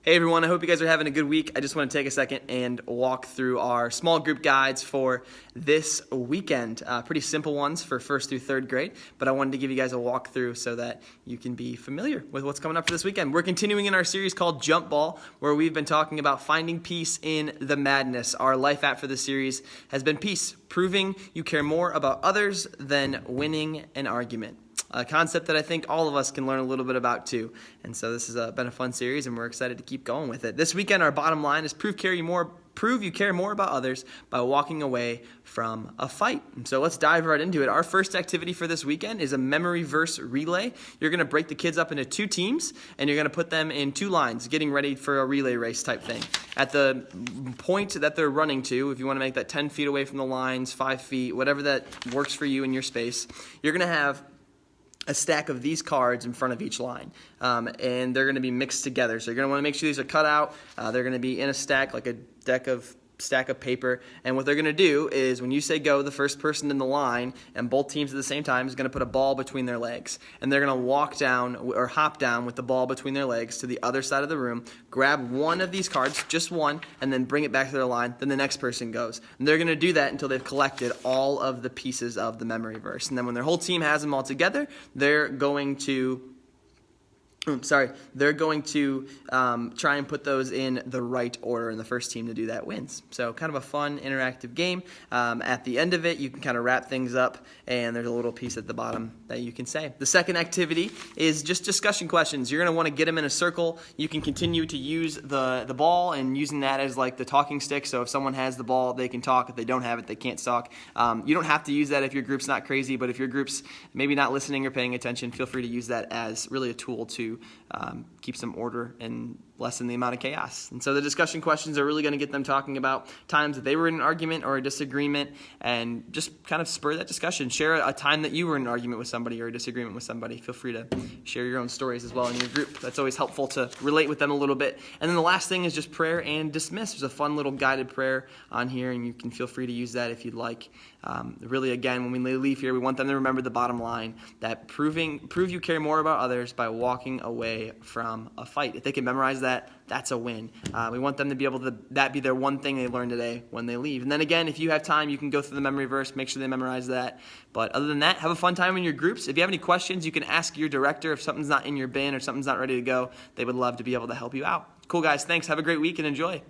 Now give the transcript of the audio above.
Hey everyone, I hope you guys are having a good week. I just want to take a second and walk through our small group guides for this weekend. Pretty simple ones for 1st through 3rd grade, but I wanted to give you guys a walkthrough so that you can be familiar with what's coming up for this weekend. We're continuing in our series called Jump Ball, where we've been talking about finding peace in the madness. Our life app for this series has been peace, proving you care more about others than winning an argument. A concept that I think all of us can learn a little bit about too. And so this has been a fun series, and we're excited to keep going with it. This weekend, our bottom line is prove you care more about others by walking away from a fight. And so let's dive right into it. Our first activity for this weekend is a memory verse relay. You're going to break the kids up into 2 teams, and you're going to put them in 2 lines, getting ready for a relay race type thing. At the point that they're running to, if you want to make that 10 feet away from the lines, 5 feet, whatever that works for you in your space, you're going to have a stack of these cards in front of each line, and they're going to be mixed together. So you're going to want to make sure these are cut out. They're going to be in a stack, like a stack of paper, and what they're going to do is when you say go, the first person in the line and both teams at the same time is going to put a ball between their legs, and they're going to walk down or hop down with the ball between their legs to the other side of the room, grab one of these cards, just one, and then bring it back to their line. Then the next person goes, and they're going to do that until they've collected all of the pieces of the memory verse. And then when their whole team has them all together, they're going to try and put those in the right order, and the first team to do that wins. So kind of a fun, interactive game. At the end of it, you can kind of wrap things up, and there's a little piece at the bottom that you can say. The second activity is just discussion questions. You're going to want to get them in a circle. You can continue to use the ball and using that as like the talking stick. So if someone has the ball, they can talk. If they don't have it, they can't talk. You don't have to use that if your group's not crazy, but if your group's maybe not listening or paying attention, feel free to use that as really a tool to keep some order and lessen the amount of chaos. And so the discussion questions are really going to get them talking about times that they were in an argument or a disagreement, and just kind of spur that discussion. Share a time that you were in an argument with somebody or a disagreement with somebody. Feel free to share your own stories as well in your group. That's always helpful to relate with them a little bit. And then the last thing is just prayer and dismiss. There's a fun little guided prayer on here, and you can feel free to use that if you'd like. Really, again, when we leave here, we want them to remember the bottom line, that prove you care more about others by walking away from a fight. If they can memorize that, that's a win. We want them to be able to, that be their one thing they learn today when they leave. And then again, if you have time, you can go through the memory verse, make sure they memorize that. But other than that, have a fun time in your groups. If you have any questions, you can ask your director if something's not in your bin or something's not ready to go. They would love to be able to help you out. Cool, guys. Thanks. Have a great week and enjoy.